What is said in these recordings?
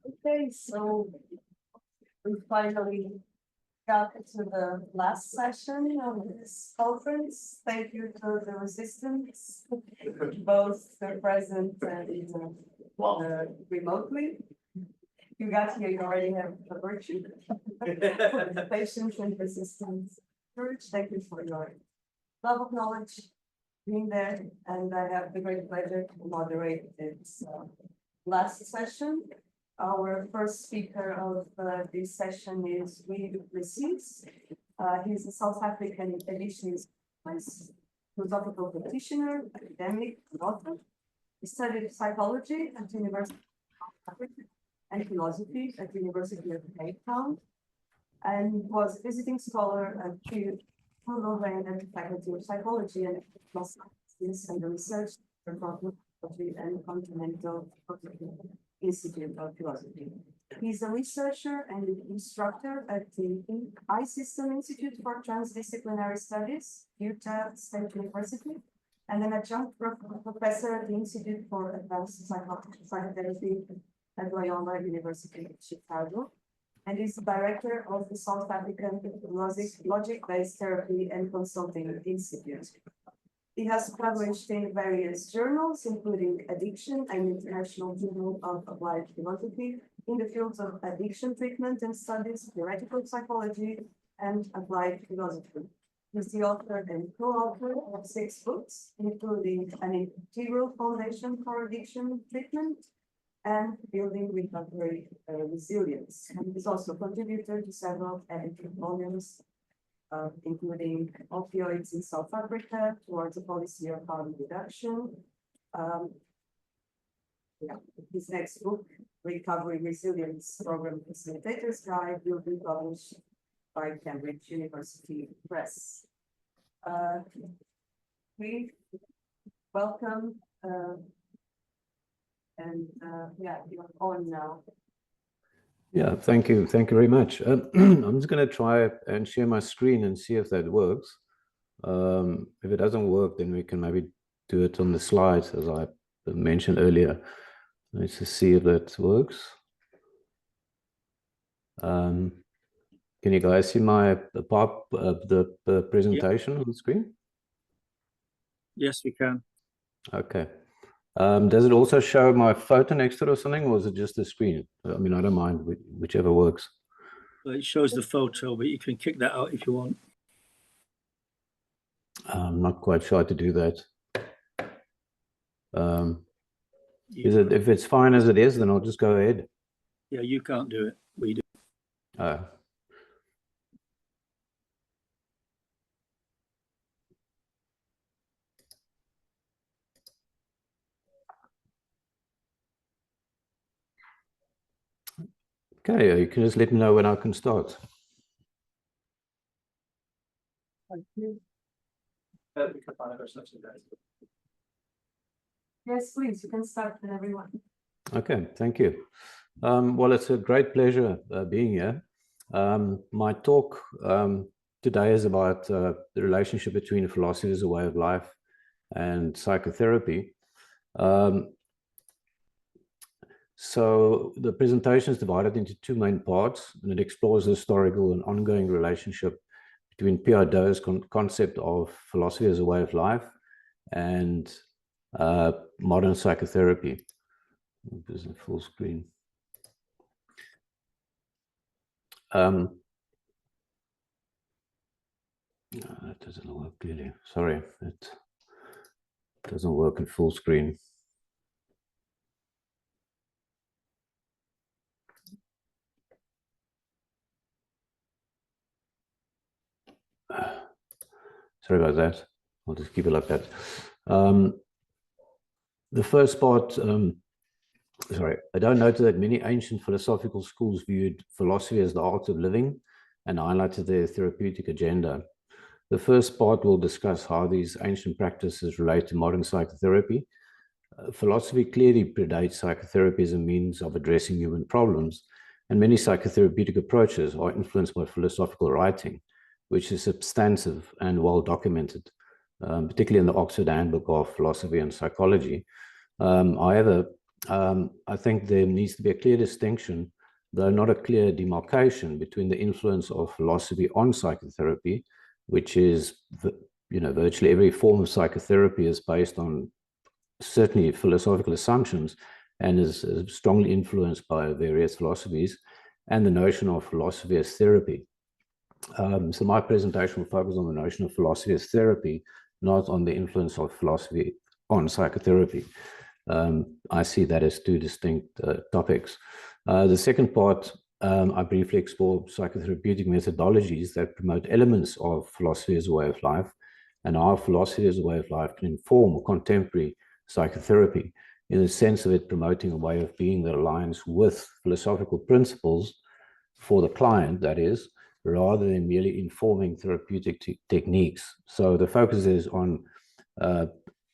Okay, so we finally got to the last session of this conference. Thank you to the resistance, both the present and remotely. You got here, you already have a virtue. Patience and resistance. Courage, thank you for your love of knowledge, being there, and I have the great pleasure to moderate this last session. Our first speaker of this session is Plessis. He's a South African editionist, philosophical practitioner, academic, and author. He studied psychology at the University of Africa and philosophy at the University of Cape Town, and was a visiting scholar at the Faculty of Psychology and Sciences and the Research for Philosophy and Continental Institute of Philosophy. He's a researcher and instructor at the I-System Institute for Transdisciplinary Studies, Utah State University, and an adjunct professor at the Institute for Advanced Psychotherapy at Loyola University of Chicago, and is the director of the South African Logic-Based Therapy and Consulting Institute. He has published in various journals, including Addiction and International Journal of Applied Philosophy, in the fields of addiction treatment and studies, theoretical psychology, and applied philosophy. He's the author and co-author of 6 books, including An Integral Foundation for Addiction Treatment and Building Recovery Resilience. And he's also contributed to several edited volumes, including Opioids in South Africa, Towards a Policy of Harm Reduction. His next book, Recovery Resilience Program Facilitator's Guide, will be published by Cambridge University Press. We welcome, you're on now. Yeah, thank you. Thank you very much. I'm just going to try and share my screen and see if that works. If it doesn't work, then we can maybe do it on the slides, as I mentioned earlier. Let's just see if that works. Can you guys see my the presentation on the screen? Yes, we can. Okay. Does it also show my photo next to it or something, or is it just the screen? I mean, I don't mind, whichever works. Well, it shows the photo, but you can kick that out if you want. I'm not quite sure how to do that. If it's fine as it is, then I'll just go ahead. Yeah, you can't do it. We do. Okay, you can just let me know when I can start. Thank you. Yes, please, you can start with everyone. Okay, thank you. Well, it's a great pleasure being here. My talk today is about the relationship between philosophy as a way of life and psychotherapy. So the presentation is divided into 2 main parts, and it explores the historical and ongoing relationship between Pierre Dault's concept of philosophy as a way of life and modern psychotherapy. This is full screen. No, that doesn't work really. Sorry, it doesn't work in full screen. Sorry about that. I'll just keep it like that. The first part, sorry, I don't note that many ancient philosophical schools viewed philosophy as the art of living and highlighted their therapeutic agenda. The first part will discuss how these ancient practices relate to modern psychotherapy. Philosophy clearly predates psychotherapy as a means of addressing human problems, and many psychotherapeutic approaches are influenced by philosophical writing, which is substantive and well documented, particularly in the Oxford Handbook of Philosophy and Psychology. However, I think there needs to be a clear distinction, though not a clear demarcation, between the influence of philosophy on psychotherapy, which is, virtually every form of psychotherapy is based on certainly philosophical assumptions and is strongly influenced by various philosophies, and the notion of philosophy as therapy. So my presentation will focus on the notion of philosophy as therapy, not on the influence of philosophy on psychotherapy. I see that as two distinct topics. The second part, I briefly explore psychotherapeutic methodologies that promote elements of philosophy as a way of life, and how philosophy as a way of life can inform contemporary psychotherapy in the sense of it promoting a way of being that aligns with philosophical principles for the client, that is, rather than merely informing therapeutic techniques. So the focus is on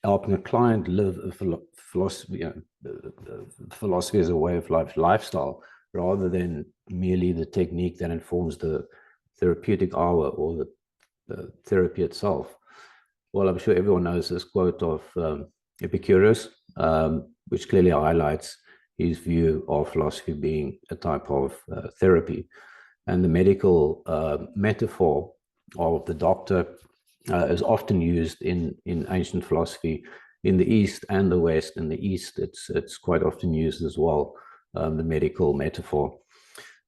helping a client live a philosophy as a way of life lifestyle, rather than merely the technique that informs the therapeutic hour or the therapy itself. Well, I'm sure everyone knows this quote of Epicurus, which clearly highlights his view of philosophy being a type of therapy. And the medical metaphor of the doctor is often used in ancient philosophy in the East and the West. In the East, it's quite often used as well, the medical metaphor.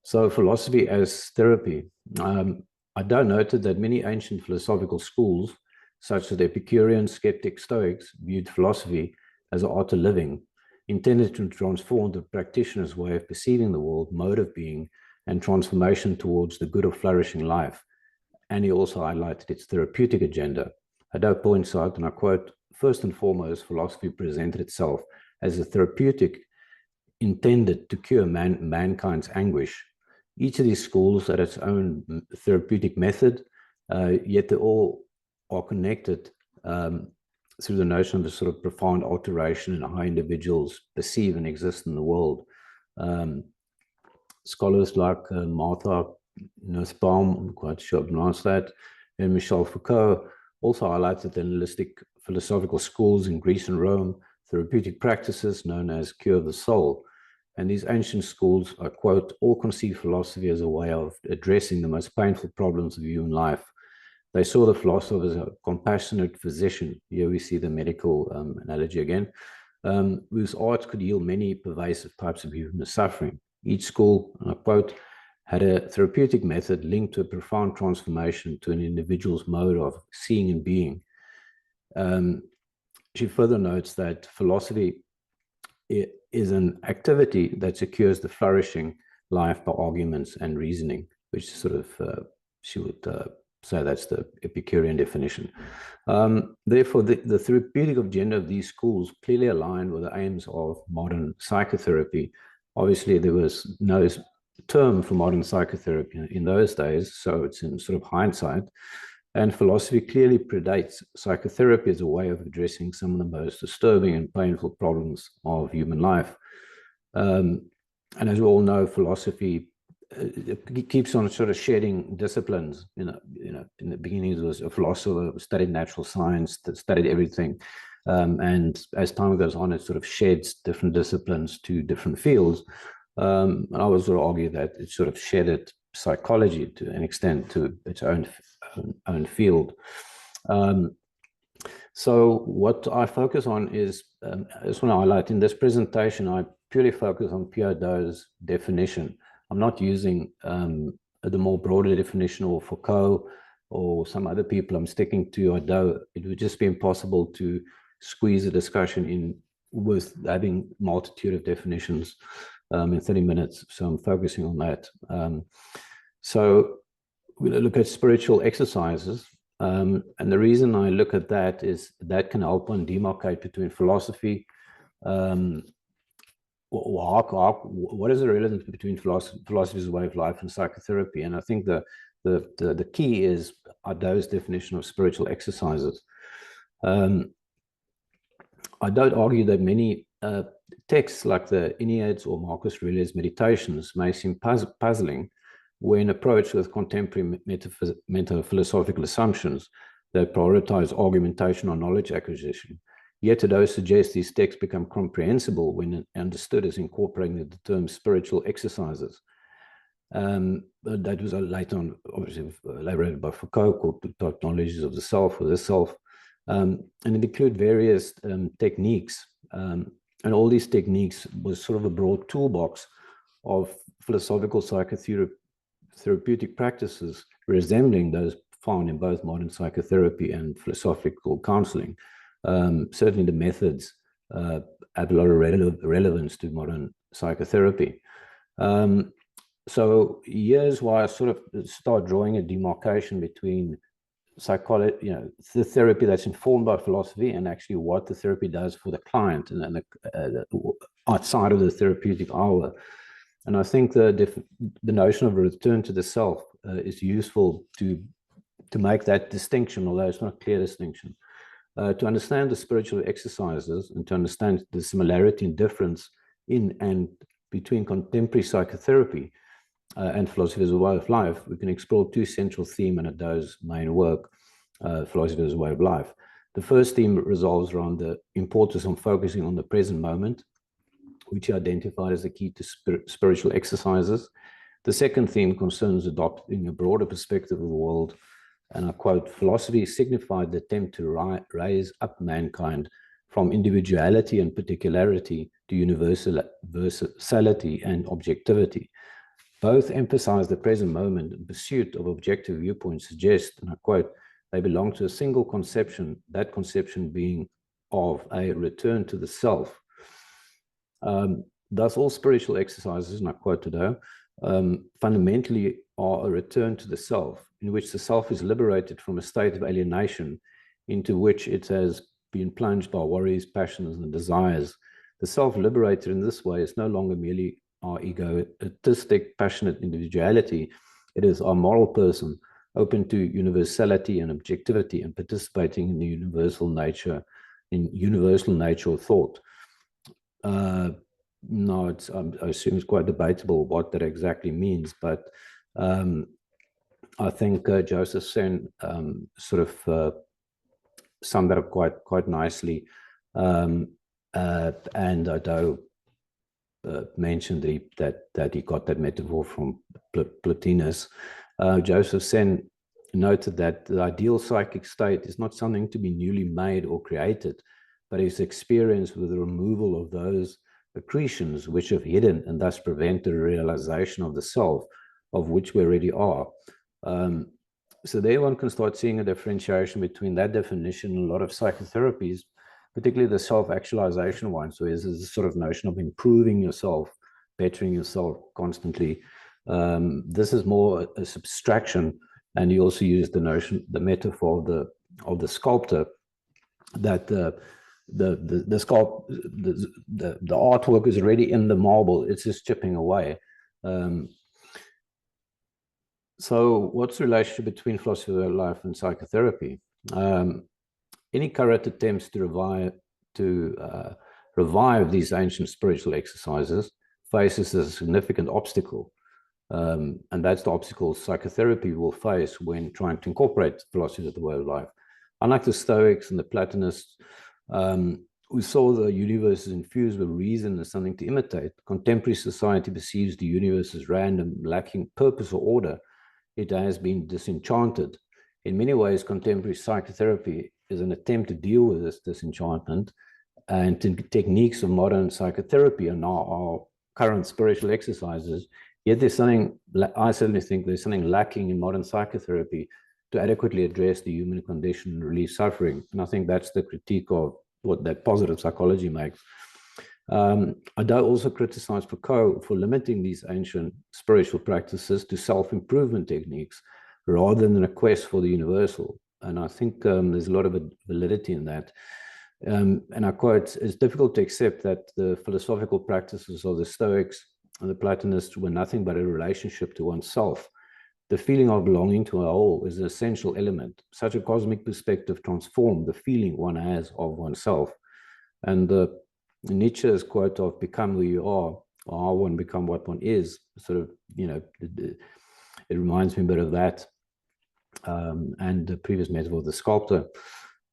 So philosophy as therapy. I noted that many ancient philosophical schools, such as the Epicurean, skeptic, Stoics, viewed philosophy as an art of living, intended to transform the practitioner's way of perceiving the world, mode of being, and transformation towards the good of flourishing life. And he also highlighted its therapeutic agenda. Hadot points out, and I quote, "First and foremost, philosophy presented itself as a therapeutic intended to cure mankind's anguish. Each of these schools had its own therapeutic method, yet they all are connected through the notion of a sort of profound alteration in how individuals perceive and exist in the world." Scholars like Martha Nussbaum, I'm quite sure I've pronounced that, and Michel Foucault also highlighted the holistic philosophical schools in Greece and Rome, therapeutic practices known as cure of the soul. And these ancient schools, I quote, "all conceive philosophy as a way of addressing the most painful problems of human life. They saw the philosopher as a compassionate physician." Here we see the medical analogy again, whose arts could heal many pervasive types of human suffering. Each school, and I quote, "had a therapeutic method linked to a profound transformation to an individual's mode of seeing and being." She further notes that philosophy is an activity that secures the flourishing life by arguments and reasoning, which sort of, she would say that's the Epicurean definition. Therefore, the therapeutic agenda of these schools clearly aligned with the aims of modern psychotherapy. Obviously, there was no term for modern psychotherapy in those days, so it's in sort of hindsight. And philosophy clearly predates psychotherapy as a way of addressing some of the most disturbing and painful problems of human life. And as we all know, philosophy it keeps on sort of shedding disciplines. In the beginning, there was a philosopher who studied natural science, that studied everything. And as time goes on, it sort of sheds different disciplines to different fields. And I would sort of argue that it sort of shedded psychology to an extent to its own field. So what I focus on is, I just want to highlight in this presentation, I purely focus on Pierre Hadot's definition. I'm not using the more broader definition or Foucault or some other people. I'm sticking to Hadot. It would just be impossible to squeeze a discussion in with having multitude of definitions in 30 minutes. So I'm focusing on that. So we're going to look at spiritual exercises. And the reason I look at that is that can help one demarcate between philosophy. What is the relevance between philosophy as a way of life and psychotherapy? And I think the key is Hadot's definition of spiritual exercises. I don't argue that many texts like the Enneads or Marcus Aurelius Meditations may seem puzzling when approached with contemporary metaphilosophical assumptions that prioritize argumentation or knowledge acquisition. Yet those suggest these texts become comprehensible when understood as incorporating the term spiritual exercises. That was later on, obviously, elaborated by Foucault, called the technologies of the self or the self. And it included various techniques. And all these techniques was sort of a broad toolbox of philosophical psychotherapeutic practices resembling those found in both modern psychotherapy and philosophical counseling. Certainly the methods have a lot of relevance to modern psychotherapy. So here's why I sort of start drawing a demarcation between psychology, the therapy that's informed by philosophy and actually what the therapy does for the client and outside of the therapeutic hour. And I think the notion of a return to the self is useful to make that distinction, although it's not a clear distinction. To understand the spiritual exercises and to understand the similarity and difference in and between contemporary psychotherapy and philosophy as a way of life, we can explore two central themes in Hadot's main work, Philosophy as a Way of Life. The first theme revolves around the importance of focusing on the present moment, which he identified as the key to spiritual exercises. The second theme concerns adopting a broader perspective of the world, and I quote, philosophy signified the attempt to raise up mankind from individuality and particularity to universality and objectivity. Both emphasize the present moment and pursuit of objective viewpoints suggest, and I quote, they belong to a single conception, that conception being of a return to the self. Thus, all spiritual exercises, and I quote Hadot, fundamentally are a return to the self, in which the self is liberated from a state of alienation into which it has been plunged by worries, passions, and desires. The self liberated in this way is no longer merely our egoistic, passionate individuality. It is our moral person, open to universality and objectivity and participating in the universal nature of thought. No, I assume it's quite debatable what that exactly means, but I think Joseph Sen sort of summed that up quite nicely, and Hadot mentioned that he got that metaphor from Plotinus. Joseph Sen noted that the ideal psychic state is not something to be newly made or created, but is experienced with the removal of those accretions which have hidden and thus prevent the realization of the self, of which we already are. So there one can start seeing a differentiation between that definition and a lot of psychotherapies, particularly the self-actualization one. So there's this sort of notion of improving yourself, bettering yourself constantly. This is more a subtraction, and you also use the notion, the metaphor of the sculptor, that the artwork is already in the marble, it's just chipping away. So what's the relationship between philosophy of life and psychotherapy? Any current attempts to revive these ancient spiritual exercises faces a significant obstacle. And that's the obstacle psychotherapy will face when trying to incorporate philosophy of the way of life. Unlike the Stoics and the Platonists, who saw the universe as infused with reason as something to imitate, contemporary society perceives the universe as random, lacking purpose or order. It has been disenchanted. In many ways, contemporary psychotherapy is an attempt to deal with this disenchantment, and techniques of modern psychotherapy are now our current spiritual exercises. Yet there's something, I certainly think there's something lacking in modern psychotherapy to adequately address the human condition and relieve suffering. And I think that's the critique of what that positive psychology makes. I do also criticize Foucault for limiting these ancient spiritual practices to self-improvement techniques rather than a quest for the universal. And I think there's a lot of validity in that. And I quote, it's difficult to accept that the philosophical practices of the Stoics and the Platonists were nothing but a relationship to oneself. The feeling of belonging to a whole is an essential element. Such a cosmic perspective transforms the feeling one has of oneself. And Nietzsche's quote of become who you are, or how one become what one is, sort of, it reminds me a bit of that. And the previous metaphor of the sculptor.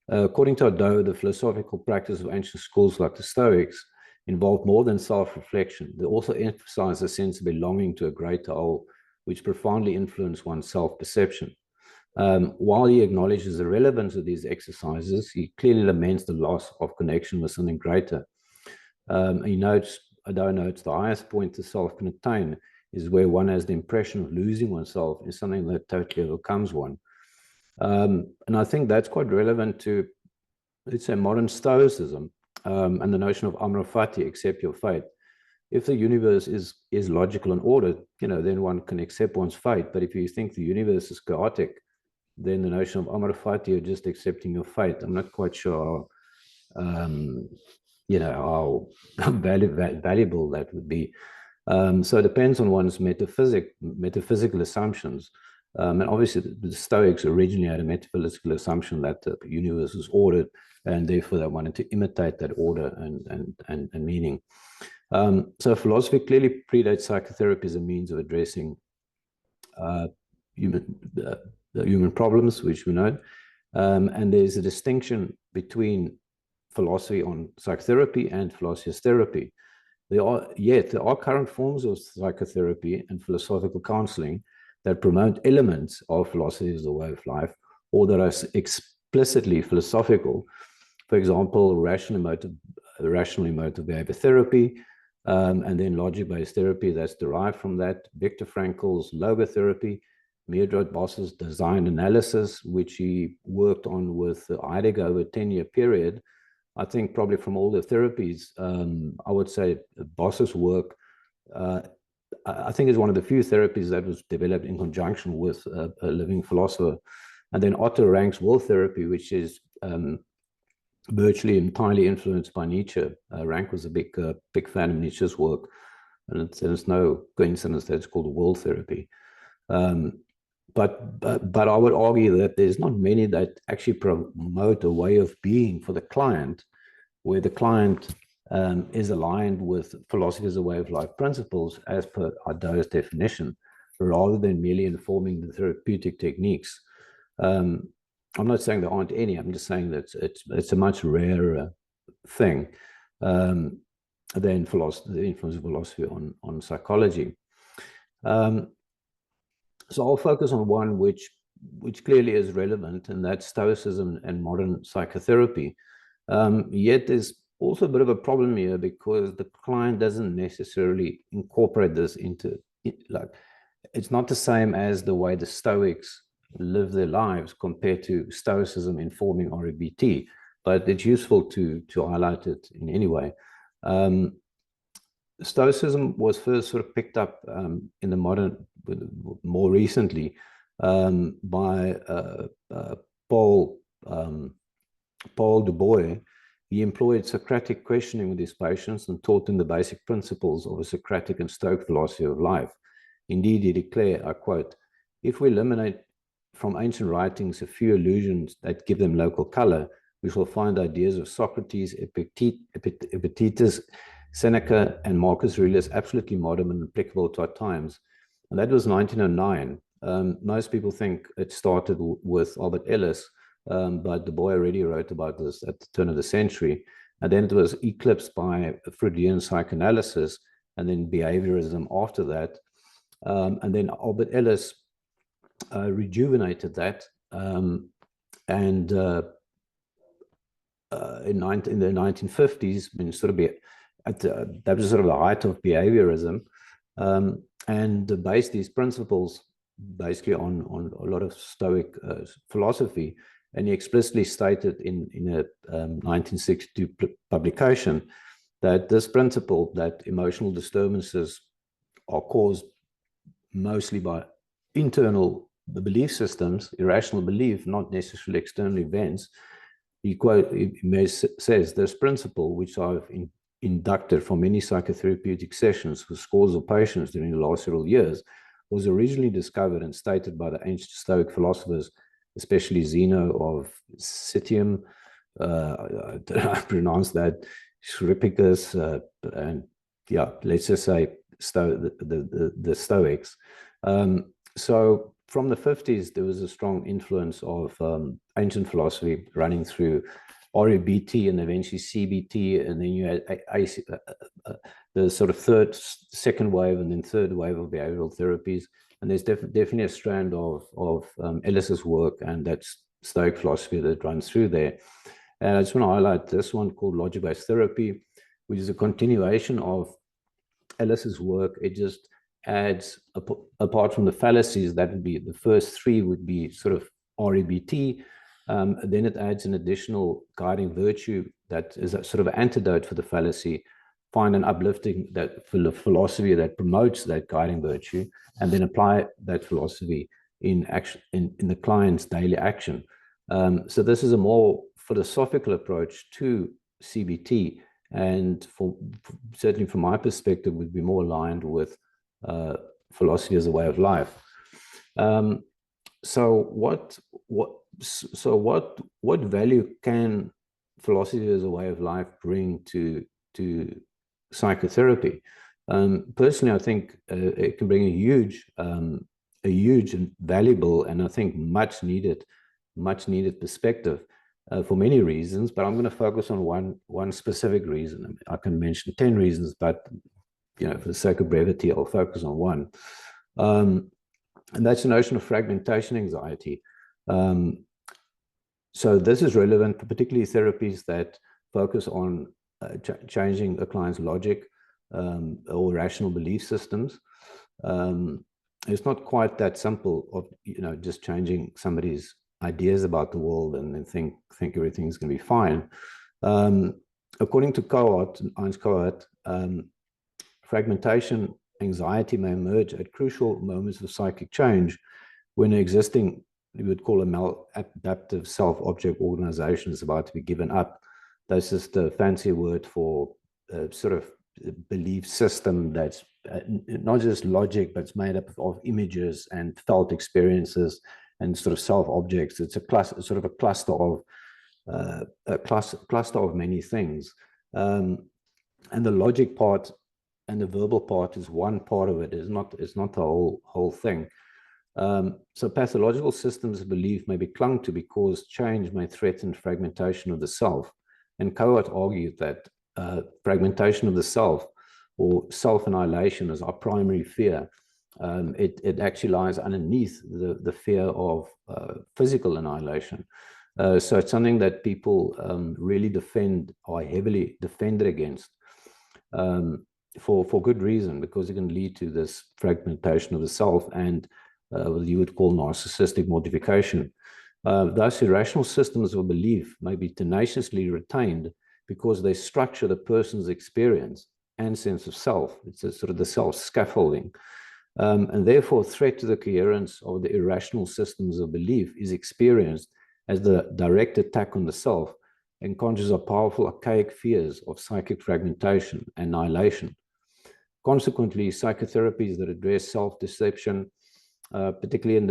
According to Odo, the philosophical practice of ancient schools like the Stoics involved more than self-reflection. They also emphasize a sense of belonging to a greater whole, which profoundly influenced one's self-perception. While he acknowledges the relevance of these exercises, he clearly laments the loss of connection with something greater. He notes, Odo notes, the highest point the self can attain is where one has the impression of losing oneself in something that totally overcomes one. And I think that's quite relevant to, let's say, modern Stoicism and the notion of amor fati, accept your fate. If the universe is logical and ordered, then one can accept one's fate. But if you think the universe is chaotic, then the notion of amor fati, you're just accepting your fate. I'm not quite sure how valuable that would be. So it depends on one's metaphysical assumptions. And obviously the Stoics originally had a metaphysical assumption that the universe is ordered, and therefore they wanted to imitate that order and meaning. So philosophy clearly predates psychotherapy as a means of addressing human problems, which we know. And there's a distinction between philosophy on psychotherapy and philosophy as therapy. There are current forms of psychotherapy and philosophical counseling that promote elements of philosophy as the way of life, or that are explicitly philosophical. For example, rational emotive behavior therapy, and then logic-based therapy that's derived from that. Viktor Frankl's logotherapy, Meierdred Boss's design analysis, which he worked on with Heidegger over a 10-year period. I think probably from all the therapies, I would say Boss's work, I think is one of the few therapies that was developed in conjunction with a living philosopher. And then Otto Rank's will therapy, which is virtually entirely influenced by Nietzsche. Rank was a big fan of Nietzsche's work, and it's no coincidence that it's called will therapy. But I would argue that there's not many that actually promote a way of being for the client, where the client is aligned with philosophy as a way of life principles as per Odo's definition, rather than merely informing the therapeutic techniques. I'm not saying there aren't any. I'm just saying that it's a much rarer thing than philosophy, the influence of philosophy on psychology. So I'll focus on one which clearly is relevant, and that's Stoicism and modern psychotherapy. Yet there's also a bit of a problem here, because the client doesn't necessarily incorporate this into it. Like, it's not the same as the way the Stoics live their lives compared to Stoicism informing REBT, but it's useful to highlight it in any way. Stoicism was first sort of picked up in the modern, more recently, by Paul Du Bois. He employed Socratic questioning with his patients and taught them the basic principles of a Socratic and Stoic philosophy of life. Indeed, he declared, I quote, "If we eliminate from ancient writings a few allusions that give them local color, we shall find ideas of Socrates, Epictetus, Seneca, and Marcus Aurelius absolutely modern and applicable to our times." And that was 1909. Most people think it started with Albert Ellis, but Du Bois already wrote about this at the turn of the century. And then it was eclipsed by Freudian psychoanalysis and then behaviorism after that. And then Albert Ellis rejuvenated that. And in the 1950s, when sort of that was sort of the height of behaviorism, and based these principles basically on a lot of Stoic philosophy. And he explicitly stated in a 1962 publication that this principle, that emotional disturbances are caused mostly by internal belief systems, irrational belief, not necessarily external events. He says, "This principle, which I've inducted from many psychotherapeutic sessions with scores of patients during the last several years, was originally discovered and stated by the ancient Stoic philosophers, especially Zeno of Citium, I pronounce that, Schrippicus, and yeah, let's just say the Stoics." So from the 50s, there was a strong influence of ancient philosophy running through REBT and eventually CBT, and then you had the sort of second wave and then third wave of behavioral therapies. And there's definitely a strand of Ellis's work, and that's Stoic philosophy that runs through there. And I just want to highlight this one called logic-based therapy, which is a continuation of Ellis's work. It just adds, apart from the fallacies, that would be the first three would be sort of REBT. Then it adds an additional guiding virtue that is a sort of antidote for the fallacy. Find an uplifting that philosophy that promotes that guiding virtue, and then apply that philosophy in action in the client's daily action. So this is a more philosophical approach to CBT, and certainly from my perspective, would be more aligned with philosophy as a way of life. So what value can philosophy as a way of life bring to psychotherapy? Personally, I think it can bring a huge and valuable, and I think much needed perspective for many reasons. But I'm going to focus on one specific reason. I can mention 10 reasons, but for the sake of brevity, I'll focus on one. And that's the notion of fragmentation anxiety. So this is relevant, particularly therapies that focus on changing a client's logic or rational belief systems. It's not quite that simple of just changing somebody's ideas about the world and then think everything's going to be fine. According to Heinz Kohut, fragmentation anxiety may emerge at crucial moments of psychic change when an existing, we would call a maladaptive self-object organization is about to be given up. That's just a fancy word for a sort of belief system that's not just logic, but it's made up of images and felt experiences and sort of self-objects. It's sort of a cluster of many things. And the logic part and the verbal part is one part of it. It's not the whole thing. So pathological systems of belief may be clung to because change may threaten fragmentation of the self. And Kohut argued that fragmentation of the self or self-annihilation is our primary fear. It actually lies underneath the fear of physical annihilation. So it's something that people really defend or heavily defended against. For good reason, because it can lead to this fragmentation of the self and what you would call narcissistic mortification. Thus, irrational systems of belief may be tenaciously retained because they structure the person's experience and sense of self. It's a sort of the self-scaffolding. And therefore, threat to the coherence of the irrational systems of belief is experienced as the direct attack on the self and conjures up powerful archaic fears of psychic fragmentation and annihilation. Consequently, psychotherapies that address self-deception, particularly in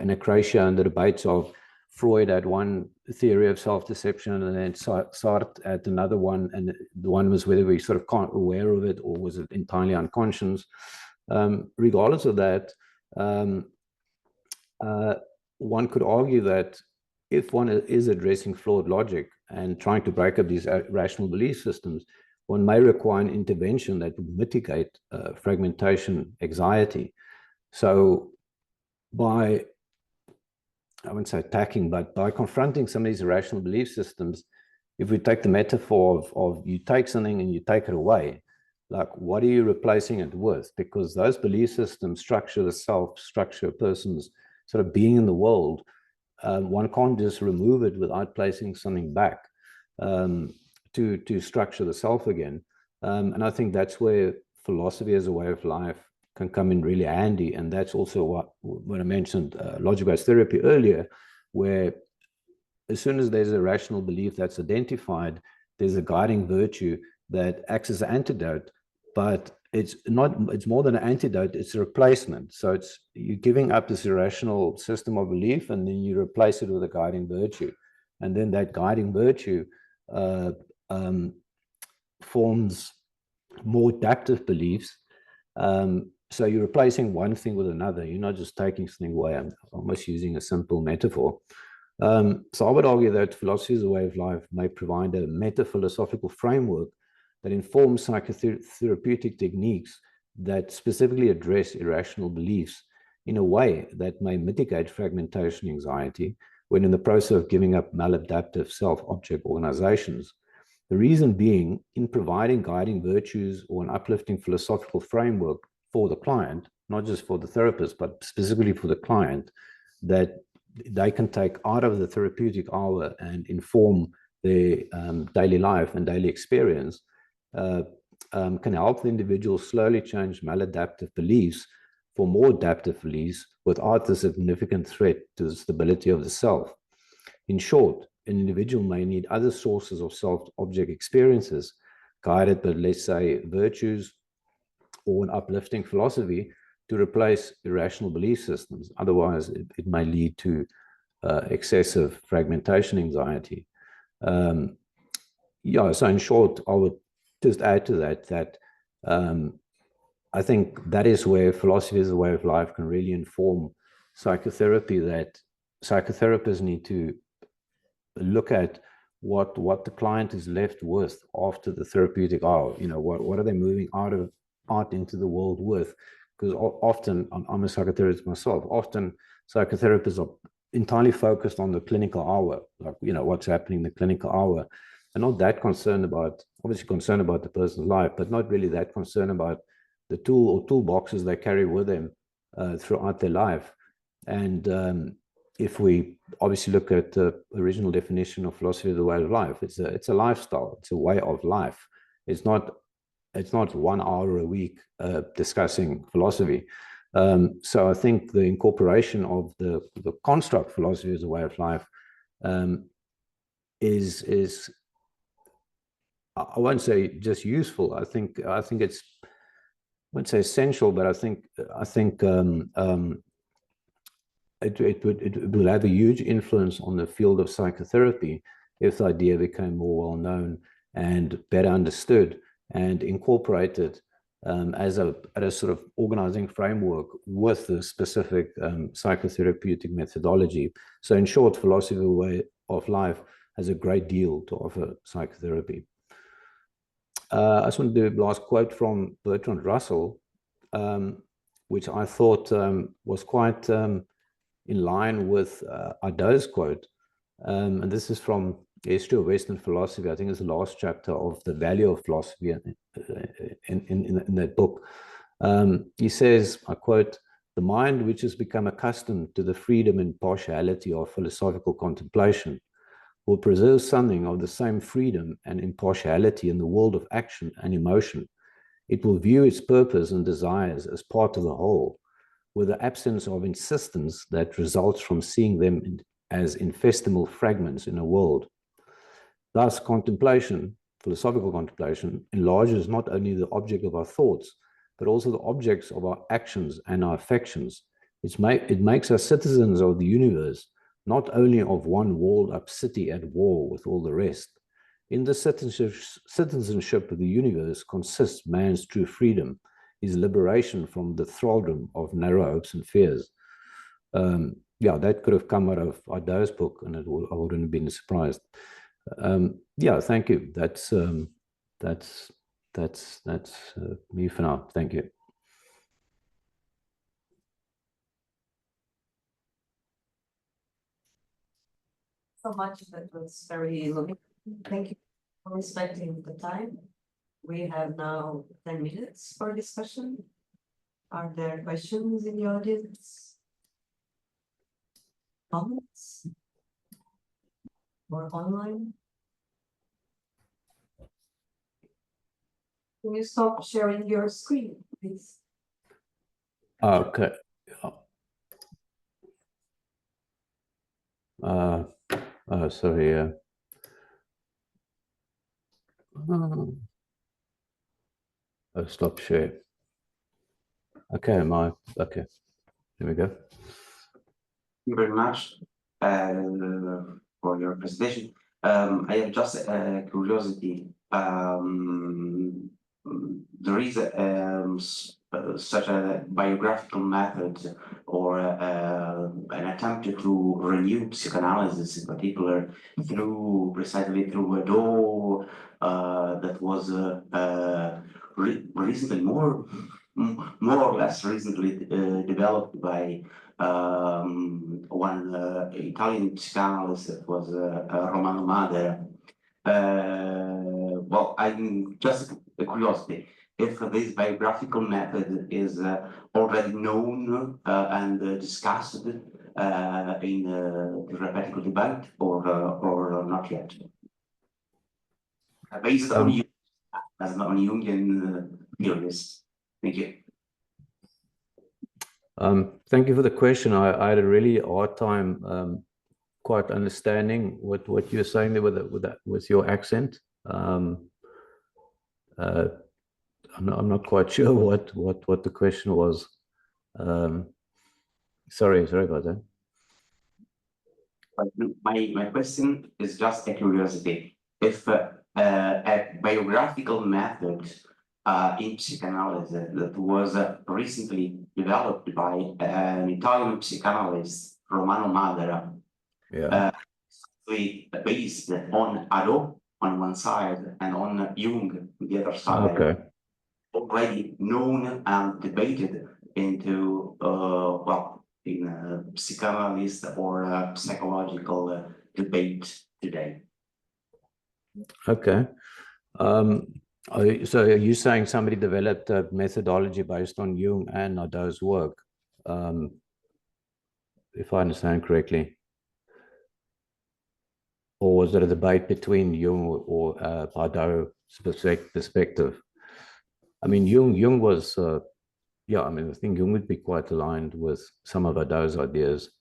Acracia and the debates of Freud had one theory of self-deception, and then Sartre had another one, and the one was whether we sort of can't aware of it or was it entirely unconscious. Regardless of that, one could argue that if one is addressing flawed logic and trying to break up these rational belief systems, one may require an intervention that would mitigate fragmentation anxiety. So by, I wouldn't say attacking, but by confronting some of these irrational belief systems, if we take the metaphor of you take something and you take it away, like what are you replacing it with? Because those belief systems structure the self, structure a person's sort of being in the world. One can't just remove it without placing something back to structure the self again. And I think that's where philosophy as a way of life can come in really handy. And that's also when I mentioned logic-based therapy earlier, where as soon as there's a rational belief that's identified, there's a guiding virtue that acts as an antidote, but it's more than an antidote, it's a replacement. So you're giving up this irrational system of belief, and then you replace it with a guiding virtue. And then that guiding virtue forms more adaptive beliefs, So you're replacing one thing with another. You're not just taking something away. I'm almost using a simple metaphor. So I would argue that philosophy as a way of life may provide a meta-philosophical framework that informs psychotherapeutic techniques that specifically address irrational beliefs in a way that may mitigate fragmentation anxiety when in the process of giving up maladaptive self-object organizations. The reason being, in providing guiding virtues or an uplifting philosophical framework for the client, not just for the therapist, but specifically for the client, that they can take out of the therapeutic hour and inform their daily life and daily experience, can help the individual slowly change maladaptive beliefs for more adaptive beliefs without the significant threat to the stability of the self. In short, an individual may need other sources of self-object experiences, guided by, let's say, virtues or an uplifting philosophy to replace irrational belief systems. Otherwise, it may lead to excessive fragmentation anxiety. Yeah, so in short, I would just add to that I think that is where philosophy as a way of life can really inform psychotherapy, that psychotherapists need to look at what the client is left with after the therapeutic hour. You know, what are they moving out into the world with? Because often, I'm a psychotherapist myself, often psychotherapists are entirely focused on the clinical hour, like, you know, what's happening in the clinical hour, and not that concerned about, obviously concerned about the person's life, but not really that concerned about the tool or toolboxes they carry with them throughout their life. And if we obviously look at the original definition of philosophy as a way of life, it's a lifestyle, it's a way of life. It's not 1 hour a week discussing philosophy. So I think the incorporation of the construct philosophy as a way of life is I won't say just useful. I think it's, I wouldn't say essential, but I think it will have a huge influence on the field of psychotherapy if the idea became more well known and better understood and incorporated as a sort of organizing framework with the specific psychotherapeutic methodology. So in short, philosophy of the way of life has a great deal to offer psychotherapy. I just want to do a last quote from Bertrand Russell, which I thought was quite in line with Ada's quote. And this is from History of Western Philosophy. I think it's the last chapter of The Value of Philosophy in that book. He says, I quote, "The mind which has become accustomed to the freedom and partiality of philosophical contemplation will preserve something of the same freedom and impartiality in the world of action and emotion. It will view its purpose and desires as part of the whole, with the absence of insistence that results from seeing them as infinitesimal fragments in a world. Thus, contemplation, philosophical contemplation, enlarges not only the object of our thoughts, but also the objects of our actions and our affections. It makes us citizens of the universe, not only of one walled-up city at war with all the rest. In the citizenship of the universe consists man's true freedom, his liberation from the thraldom of narrow hopes and fears." Yeah, that could have come out of Ada's book, and I wouldn't have been surprised. Yeah, thank you. That's me for now. Thank you. So much. That was very lovely. Thank you for respecting the time. We have now 10 minutes for discussion. Are there questions in the audience? Comments? Or online? Can you stop sharing your screen, please? Okay. Sorry. Stop share. Okay, okay. There we go. Thank you very much for your presentation. I have just a curiosity. There is such a biographical method or an attempt to renew psychoanalysis, in particular, precisely through a door that was recently more or less recently developed by one Italian psychoanalyst that was Romano Madera. Well, I'm just a curiosity if this biographical method is already known and discussed in theoretical debate or not yet. Based on you as on Jungian theories. Thank you. Thank you for the question. I had a really hard time quite understanding what you're saying there with your accent. I'm not quite sure what the question was. Sorry about that. My question is just a curiosity. If a biographical method in psychoanalysis that was recently developed by an Italian psychoanalyst, Romano Madera, based on Hadot on one side and on Jung on the other side, okay, already known and debated into in psychoanalyst or psychological debate today. okay. So are you saying somebody developed a methodology based on Jung and Hadot's work, if I understand correctly? Or was it a debate between Jung or Hadot's perspective? I mean, Jung was, yeah, I mean, I think Jung would be quite aligned with some of Hadot's ideas.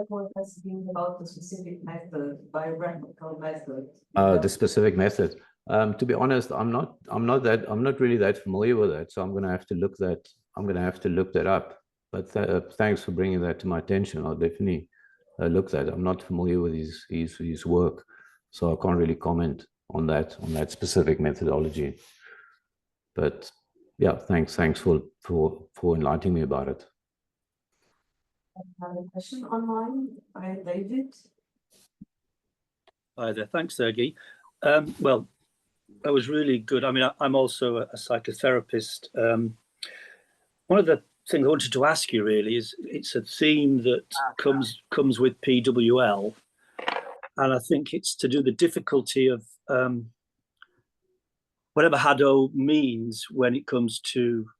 What has been about the specific method, biographical method? The specific method. To be honest, I'm not really that familiar with that, so I'm going to have to look that up. But thanks for bringing that to my attention. I'll definitely look that. I'm not familiar with his work, so I can't really comment on that specific methodology. But yeah, thanks for enlightening me about it. Another question online by David. Hi there. Thanks, Sergey. Well, that was really good. I mean, I'm also a psychotherapist. One of the things I wanted to ask you really is it's a theme that comes with PWL, and I think it's to do the difficulty of whatever Hadot means when it comes to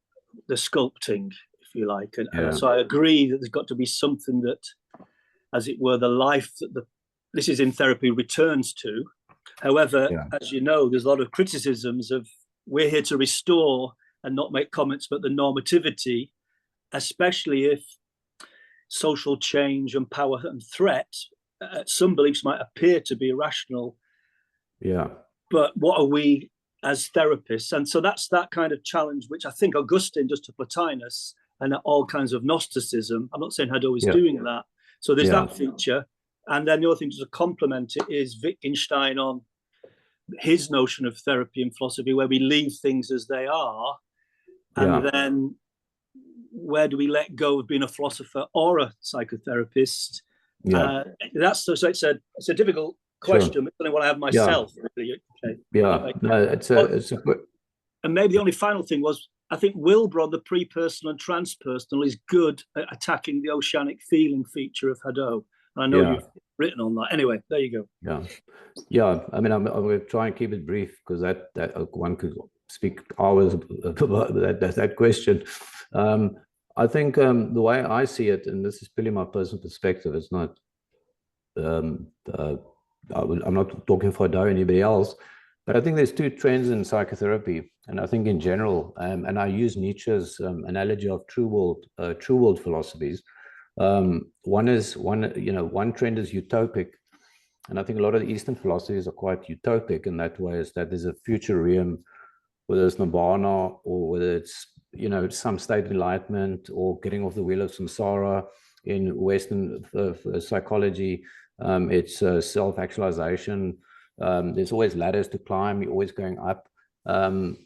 the sculpting, if you like. And so I agree that there's got to be something that, as it were, the life that this is in therapy returns to. However, as you know, there's a lot of criticisms of we're here to restore and not make comments about the normativity, especially if social change and power and threat, some beliefs might appear to be irrational. Yeah. But what are we as therapists? And so that's that kind of challenge, which I think Augustine does to Plotinus and all kinds of Gnosticism. I'm not saying Hadot is doing that. So there's that feature. And then the other thing to complement it is Wittgenstein on his notion of therapy and philosophy, where we leave things as they are. And then where do we let go of being a philosopher or a psychotherapist? That's so it's a difficult question. It's only what I have myself. Really. Okay. No, it's a good. And maybe the only final thing was, I think Wilbur, the pre-personal and transpersonal, is good at attacking the oceanic feeling feature of Hadot. And I know you've written on that. Anyway, there you go. Yeah. I mean, I'm going to try and keep it brief because that one could speak hours about that question. I think the way I see it, and this is purely my personal perspective, it's not. I'm not talking for Hadot or anybody else, but I think there's two trends in psychotherapy, and I think in general, and I use Nietzsche's analogy of true world philosophies. One trend is utopic, and I think a lot of the Eastern philosophies are quite utopic in that way, is that there's a future realm, whether it's nirvana or whether it's some state of enlightenment or getting off the wheel of samsara. In Western psychology, it's self-actualization, There's always ladders to climb. You're always going up. And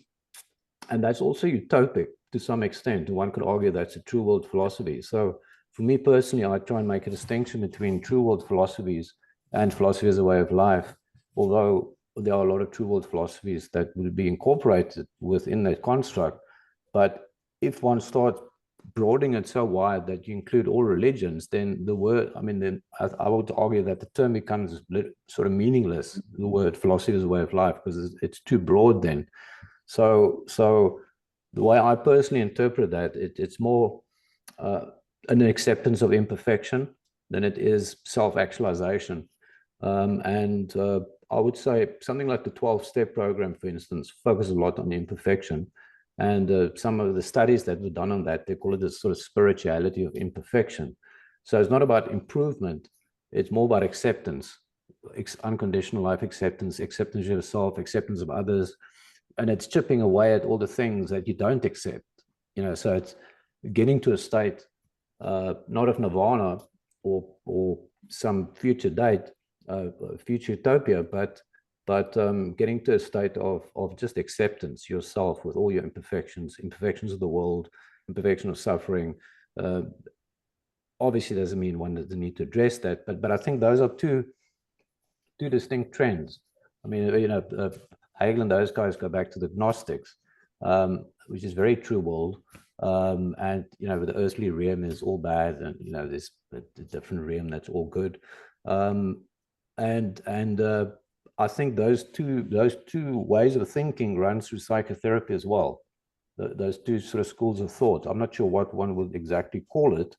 that's also utopic to some extent. One could argue that's a true world philosophy. So for me personally, I try and make a distinction between true world philosophies and philosophy as a way of life, although there are a lot of true world philosophies that will be incorporated within that construct. But if one starts broadening it so wide that you include all religions, then the word, then I would argue that the term becomes sort of meaningless, the word philosophy as a way of life, because it's too broad then. So the way I personally interpret that, it's more an acceptance of imperfection than it is self-actualization. And I would say something like the 12-step program, for instance, focuses a lot on imperfection. And some of the studies that were done on that, they call it the sort of spirituality of imperfection. So it's not about improvement, it's more about acceptance, unconditional life acceptance, acceptance of yourself, acceptance of others. And it's chipping away at all the things that you don't accept, so it's getting to a state, not of nirvana or some future date, future utopia, but getting to a state of just acceptance yourself with all your imperfections of the world, imperfection of suffering. Obviously doesn't mean one doesn't need to address that, but I think those are two distinct trends. Hegel and those guys go back to the Gnostics, which is very true world. And the earthly realm is all bad, and there's a different realm that's all good. I think those two ways of thinking run through psychotherapy as well. Those two sort of schools of thought. I'm not sure what one would exactly call it,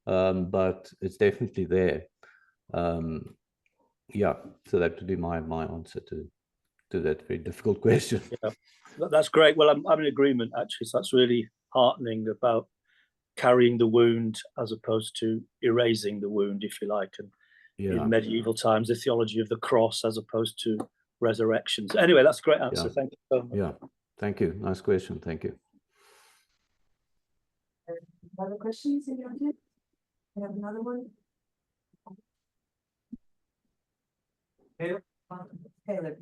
but it's definitely there. Yeah, so that would be my answer to that very difficult question. Yeah, that's great. Well, I'm in agreement, actually. So that's really heartening about carrying the wound as opposed to erasing the wound, if you like. And in medieval times, the theology of the cross as opposed to resurrections. Anyway, that's a great answer. Thank you so much. Yeah, thank you. Nice question. Thank you. Other questions in your audience? We have another one. Caleb.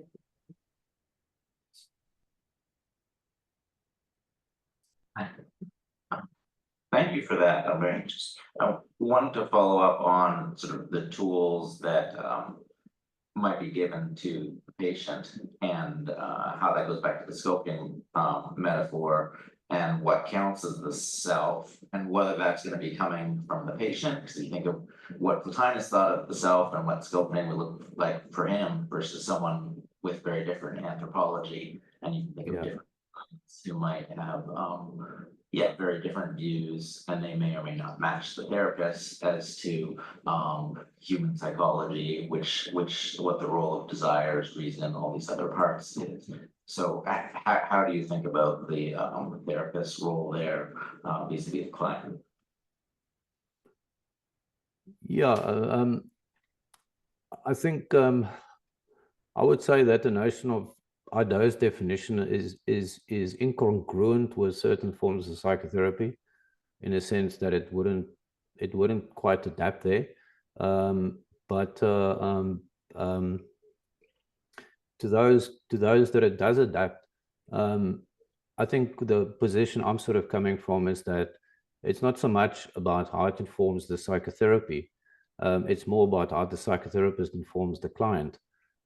Thank you for that. I'm very interested. I wanted to follow up on sort of the tools that might be given to the patient, and how that goes back to the scoping metaphor, and what counts as the self, and whether that's going to be coming from the patient, because you think of what Plotinus thought of the self and what scoping would look like for him versus someone with very different anthropology, and you can think of different clients who might have very different views, and they may or may not match the therapist as to human psychology, what the role of desires, reason, all these other parts is. So how do you think about the therapist's role there vis-a-vis the client? Yeah, I think I would say that the notion of Ido's definition is incongruent with certain forms of psychotherapy, in a sense that it wouldn't quite adapt there. But to those that it does adapt, I think the position I'm sort of coming from is that it's not so much about how it informs the psychotherapy. It's more about how the psychotherapist informs the client.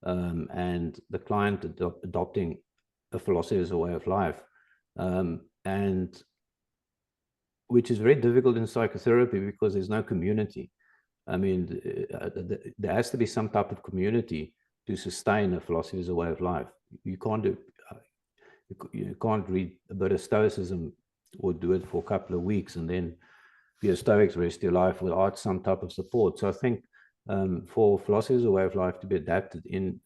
And the client adopting a philosophy as a way of life, and which is very difficult in psychotherapy because there's no community. There has to be some type of community to sustain a philosophy as a way of life. You can't read a bit of Stoicism or do it for a couple of weeks and then be a Stoic the rest of your life without some type of support. So I think for philosophy as a way of life to be adapted in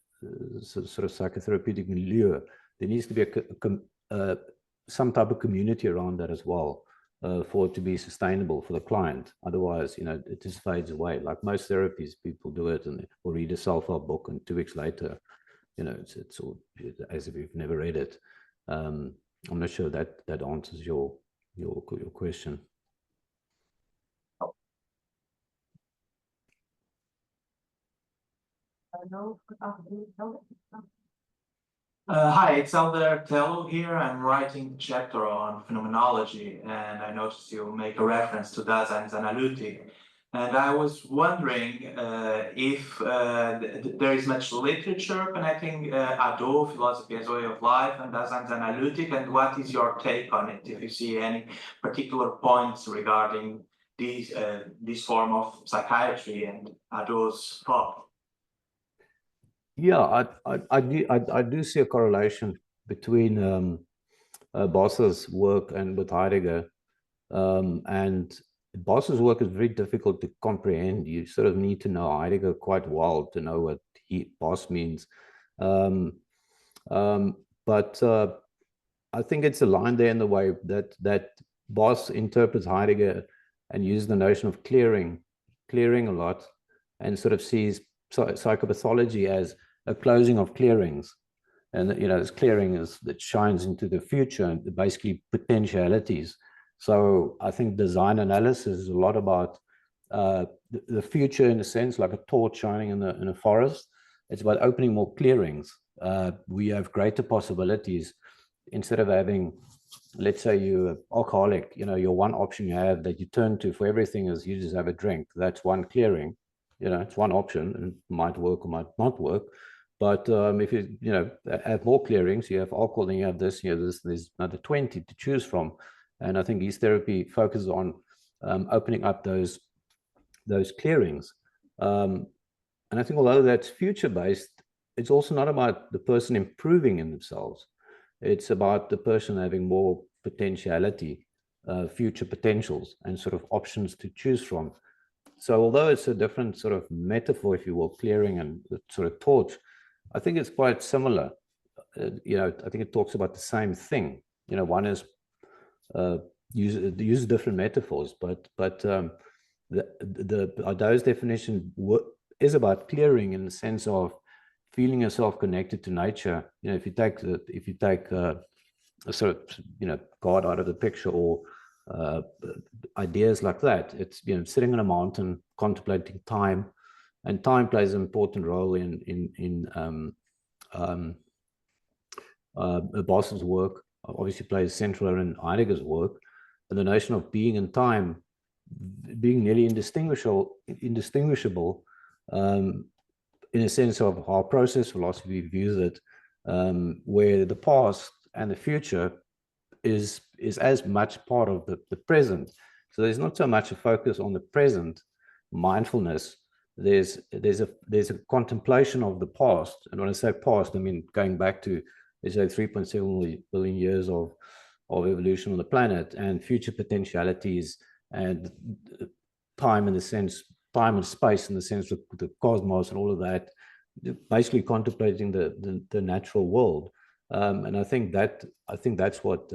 sort of psychotherapeutic milieu, there needs to be some type of community around that as well, for it to be sustainable for the client. Otherwise, it just fades away. Like most therapies, people do it and will read a self-help book, and 2 weeks later, it's all as if you've never read it. I'm not sure that answers your question. Hi, it's Elder Tello here. I'm writing a chapter on phenomenology, and I noticed you make a reference to Daseinsanalytik. And I was wondering if there is much literature connecting Ado, philosophy as a way of life, and Daseinsanalytik, and what is your take on it? If you see any particular points regarding this form of psychiatry and Ado's thought. Yeah, I do see a correlation between Boss's work and with Heidegger. And Boss's work is very difficult to comprehend. You sort of need to know Heidegger quite well to know what Boss means. But I think it's aligned there in the way that Boss interprets Heidegger and uses the notion of clearing a lot, and sort of sees psychopathology as a closing of clearings. And, you know, this clearing that shines into the future and basically potentialities. So I think design analysis is a lot about the future, in a sense, like a torch shining in a forest. It's about opening more clearings. We have greater possibilities. Instead of having, let's say you're alcoholic, you know, your one option you have that you turn to for everything is you just have a drink. That's one clearing. You know, it's one option, and it might work or might not work. But if you have more clearings, you have alcohol, then you have this, there's another 20 to choose from. And I think East therapy focuses on opening up those clearings. And I think although that's future-based, it's also not about the person improving in themselves. It's about the person having more potentiality, future potentials, and sort of options to choose from. So although it's a different sort of metaphor, if you will, clearing and the sort of torch, I think it's quite similar. You know, I think it talks about the same thing. You know, one is use different metaphors, but the Ado's definition is about clearing in the sense of feeling yourself connected to nature. You know, if you take a sort of God out of the picture, or ideas like that, it's sitting on a mountain contemplating time, and time plays an important role in Boss's work. Obviously plays central in Heidegger's work, and the notion of being and time being nearly indistinguishable in a sense of how process philosophy views it, where the past and the future is as much part of the present. So there's not so much a focus on the present mindfulness. There's a contemplation of the past, and when I say past, I mean going back to, let's say, 3.7 billion years of evolution on the planet, and future potentialities, and time in the sense, time and space in the sense of the cosmos and all of that, basically contemplating the natural world. And I think that's what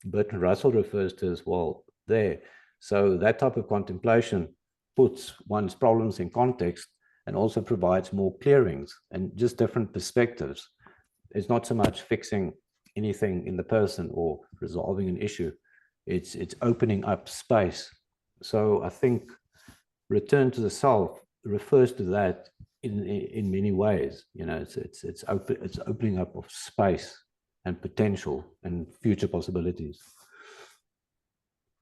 Bertrand Russell refers to as well there. So that type of contemplation puts one's problems in context and also provides more clearings and just different perspectives. It's not so much fixing anything in the person or resolving an issue. It's opening up space. So I think return to the self refers to that in many ways. You know, it's opening up of space and potential and future possibilities.